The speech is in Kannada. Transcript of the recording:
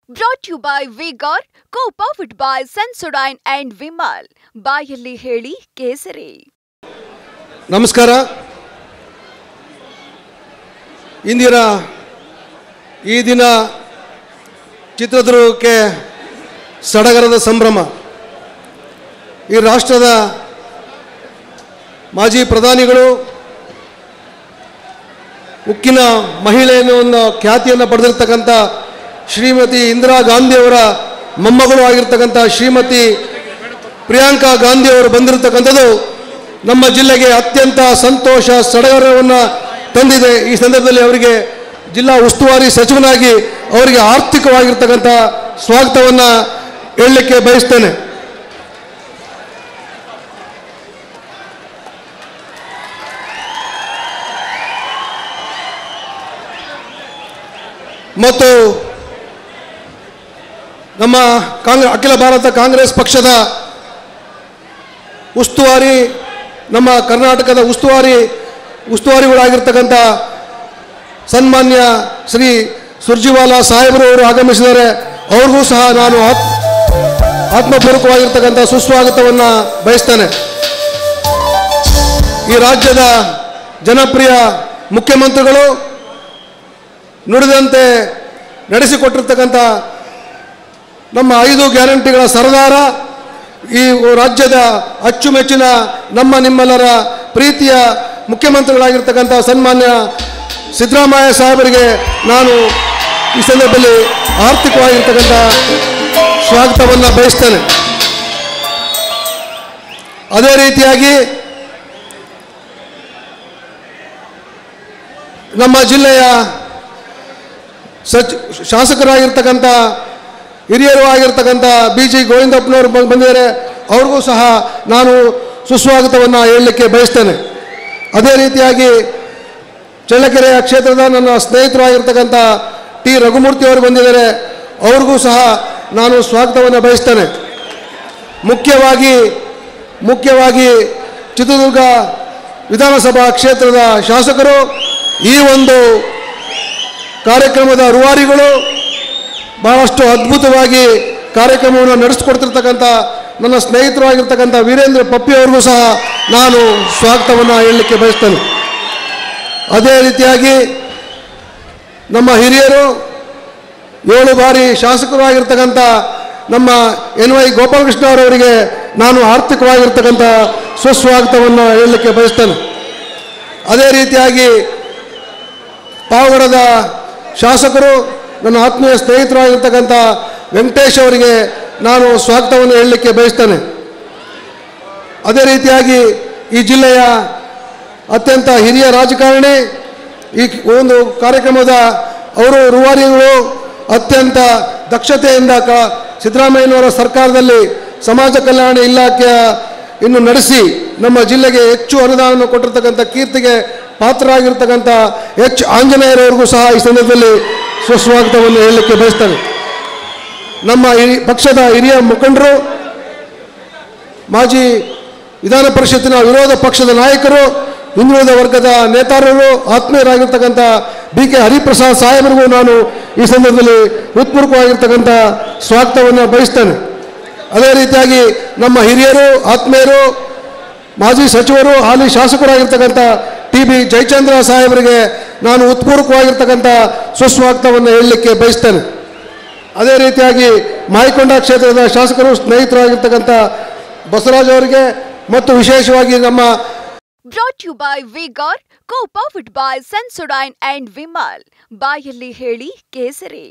Brought to you by Vigor, co-powered by Sensodyne and Vimal. ಬಾಯಲ್ಲಿ ಹೇಳಿ ಕೇಸರಿ. ನಮಸ್ಕಾರ. ಇಂದಿನ ಈ ದಿನ ಚಿತ್ರದುರ್ಗಕ್ಕೆ ಸಡಗರದ ಸಂಭ್ರಮ. ಈ ರಾಷ್ಟ್ರದ ಮಾಜಿ ಪ್ರಧಾನಿಗಳು, ಉಕ್ಕಿನ ಮಹಿಳೆಯನ್ನು ಒಂದು ಖ್ಯಾತಿಯನ್ನು ಪಡೆದಿರ್ತಕ್ಕಂಥ ಶ್ರೀಮತಿ ಇಂದಿರಾ ಗಾಂಧಿಯವರ ಮೊಮ್ಮಗಳು ಆಗಿರ್ತಕ್ಕಂಥ ಶ್ರೀಮತಿ ಪ್ರಿಯಾಂಕಾ ಗಾಂಧಿಯವರು ಬಂದಿರತಕ್ಕಂಥದ್ದು ನಮ್ಮ ಜಿಲ್ಲೆಗೆ ಅತ್ಯಂತ ಸಂತೋಷ ಸಡಗರವನ್ನು ತಂದಿದೆ. ಈ ಸಂದರ್ಭದಲ್ಲಿ ಅವರಿಗೆ ಜಿಲ್ಲಾ ಉಸ್ತುವಾರಿ ಸಚಿವನಾಗಿ ಅವರಿಗೆ ಆರ್ಥಿಕವಾಗಿರ್ತಕ್ಕಂಥ ಸ್ವಾಗತವನ್ನು ಹೇಳಲಿಕ್ಕೆ ಬಯಸ್ತೇನೆ. ಮತ್ತು ನಮ್ಮ ಅಖಿಲ ಭಾರತ ಕಾಂಗ್ರೆಸ್ ಪಕ್ಷದ ಉಸ್ತುವಾರಿ, ನಮ್ಮ ಕರ್ನಾಟಕದ ಉಸ್ತುವಾರಿಗಳಾಗಿರ್ತಕ್ಕಂಥ ಸನ್ಮಾನ್ಯ ಶ್ರೀ ಸುರ್ಜಿವಾಲಾ ಸಾಹೇಬರು ಅವರು ಆಗಮಿಸಿದ್ದಾರೆ. ಅವ್ರಿಗೂ ಸಹ ನಾನು ಆತ್ಮಪೂರ್ವಕವಾಗಿರ್ತಕ್ಕಂಥ ಸುಸ್ವಾಗತವನ್ನು ಬಯಸ್ತೇನೆ. ಈ ರಾಜ್ಯದ ಜನಪ್ರಿಯ ಮುಖ್ಯಮಂತ್ರಿಗಳು ನುಡಿದಂತೆ ನಡೆಸಿಕೊಟ್ಟಿರ್ತಕ್ಕಂಥ ನಮ್ಮ 5 ಗ್ಯಾರಂಟಿಗಳ ಸರದಾರ, ಈ ರಾಜ್ಯದ ಅಚ್ಚುಮೆಚ್ಚಿನ ನಿಮ್ಮೆಲ್ಲರ ಪ್ರೀತಿಯ ಮುಖ್ಯಮಂತ್ರಿಗಳಾಗಿರ್ತಕ್ಕಂಥ ಸನ್ಮಾನ್ಯ ಸಿದ್ದರಾಮಯ್ಯ ಸಾಹೇಬರಿಗೆ ನಾನು ಈ ಸಂದರ್ಭದಲ್ಲಿ ಆರ್ಥಿಕವಾಗಿರ್ತಕ್ಕಂಥ ಸ್ವಾಗತವನ್ನು ಬಯಸ್ತೇನೆ. ಅದೇ ರೀತಿಯಾಗಿ ನಮ್ಮ ಜಿಲ್ಲೆಯ ಶಾಸಕರಾಗಿರ್ತಕ್ಕಂಥ ಹಿರಿಯರು ಆಗಿರ್ತಕ್ಕಂಥ BG ಗೋವಿಂದಪ್ಪನವರು ಬಂದಿದ್ದಾರೆ. ಅವ್ರಿಗೂ ಸಹ ನಾನು ಸುಸ್ವಾಗತವನ್ನು ಹೇಳಲಿಕ್ಕೆ ಬಯಸ್ತೇನೆ. ಅದೇ ರೀತಿಯಾಗಿ ಚಳ್ಳಕೆರೆಯ ಕ್ಷೇತ್ರದ ನನ್ನ ಸ್ನೇಹಿತರು ಆಗಿರ್ತಕ್ಕಂಥ T ರಘುಮೂರ್ತಿ ಅವರು ಬಂದಿದ್ದಾರೆ. ಅವ್ರಿಗೂ ಸಹ ನಾನು ಸ್ವಾಗತವನ್ನು ಬಯಸ್ತೇನೆ. ಮುಖ್ಯವಾಗಿ ಚಿತ್ರದುರ್ಗ ವಿಧಾನಸಭಾ ಕ್ಷೇತ್ರದ ಶಾಸಕರು, ಈ ಒಂದು ಕಾರ್ಯಕ್ರಮದ ರೂವಾರಿಗಳು, ಬಹಳಷ್ಟು ಅದ್ಭುತವಾಗಿ ಕಾರ್ಯಕ್ರಮವನ್ನು ನಡೆಸಿಕೊಡ್ತಿರ್ತಕ್ಕಂಥ ನನ್ನ ಸ್ನೇಹಿತರು ಆಗಿರ್ತಕ್ಕಂಥ ವೀರೇಂದ್ರ ಪಪ್ಪಿ ಅವ್ರಿಗೂ ಸಹ ನಾನು ಸ್ವಾಗತವನ್ನು ಹೇಳಲಿಕ್ಕೆ ಬಯಸ್ತೇನೆ. ಅದೇ ರೀತಿಯಾಗಿ ನಮ್ಮ ಹಿರಿಯರು, 7 ಬಾರಿ ಶಾಸಕರು ಆಗಿರ್ತಕ್ಕಂಥ ನಮ್ಮ NY ಗೋಪಾಲಕೃಷ್ಣ ಅವರವರಿಗೆ ನಾನು ಆರ್ಥಿಕವಾಗಿರ್ತಕ್ಕಂಥ ಸುಸ್ವಾಗತವನ್ನು ಹೇಳಲಿಕ್ಕೆ ಬಯಸ್ತೇನೆ. ಅದೇ ರೀತಿಯಾಗಿ ಪಾವಗಡದ ಶಾಸಕರು, ನನ್ನ ಆತ್ಮೀಯ ಸ್ನೇಹಿತರಾಗಿರ್ತಕ್ಕಂಥ ವೆಂಕಟೇಶ್ ಅವರಿಗೆ ನಾನು ಸ್ವಾಗತವನ್ನು ಹೇಳಲಿಕ್ಕೆ ಬಯಸ್ತೇನೆ. ಅದೇ ರೀತಿಯಾಗಿ ಈ ಜಿಲ್ಲೆಯ ಅತ್ಯಂತ ಹಿರಿಯ ರಾಜಕಾರಣಿ, ಈ ಒಂದು ಕಾರ್ಯಕ್ರಮದ ಅವರು ರೂವಾರಿಗಳು ಅತ್ಯಂತ ದಕ್ಷತೆಯಿಂದ ಸಿದ್ದರಾಮಯ್ಯನವರ ಸರ್ಕಾರದಲ್ಲಿ ಸಮಾಜ ಕಲ್ಯಾಣ ಇಲಾಖೆಯ ಇನ್ನು ನಡೆಸಿ ನಮ್ಮ ಜಿಲ್ಲೆಗೆ ಹೆಚ್ಚು ಅನುದಾನವನ್ನು ಕೊಟ್ಟಿರ್ತಕ್ಕಂಥ ಕೀರ್ತಿಗೆ ಪಾತ್ರರಾಗಿರ್ತಕ್ಕಂಥ H ಆಂಜನೇಯರವರಿಗೂ ಸಹ ಈ ಸಂದರ್ಭದಲ್ಲಿ ಸುಸ್ವಾಗತವನ್ನು ಹೇಳಲಿಕ್ಕೆ ಬಯಸ್ತೇನೆ. ನಮ್ಮ ಪಕ್ಷದ ಹಿರಿಯ ಮುಖಂಡರು, ಮಾಜಿ ವಿಧಾನ ಪರಿಷತ್ತಿನ ವಿರೋಧ ಪಕ್ಷದ ನಾಯಕರು, ಹಿಂದುಳಿದ ವರ್ಗದ ನೇತಾರರು, ಆತ್ಮೀಯರಾಗಿರ್ತಕ್ಕಂಥ BK ಹರಿಪ್ರಸಾದ್ ಸಾಹೇಬರಿಗೂ ನಾನು ಈ ಸಂದರ್ಭದಲ್ಲಿ ಹೃತ್ಪೂರ್ವಕವಾಗಿರ್ತಕ್ಕಂಥ ಸ್ವಾಗತವನ್ನು ಬಯಸ್ತೇನೆ. ಅದೇ ರೀತಿಯಾಗಿ ನಮ್ಮ ಹಿರಿಯರು, ಆತ್ಮೀಯರು, ಮಾಜಿ ಸಚಿವರು, ಹಾಲಿ ಶಾಸಕರಾಗಿರ್ತಕ್ಕಂಥ TB ಜಯಚಂದ್ರ ಸಾಹೇಬರಿಗೆ ನಾನು ಹೃತ್ಪೂರ್ವಕವಾಗಿರ್ತಕ್ಕಂಥ ಸುಸ್ವಾಗತವನ್ನು ಹೇಳಲಿಕ್ಕೆ ಬಯಸ್ತೇನೆ. ಅದೇ ರೀತಿಯಾಗಿ ಮಾಯಕೊಂಡ ಕ್ಷೇತ್ರದ ಶಾಸಕರು, ಸ್ನೇಹಿತರಾಗಿರ್ತಕ್ಕಂಥ ಬಸವರಾಜ್ ಅವರಿಗೆ ಮತ್ತು ವಿಶೇಷವಾಗಿ ನಮ್ಮ Brought to you by Vigor, co-powered by Sensodyne and Vimal. ಬಾಯಲ್ಲಿ ಹೇಳಿ ಕೇಸರಿ.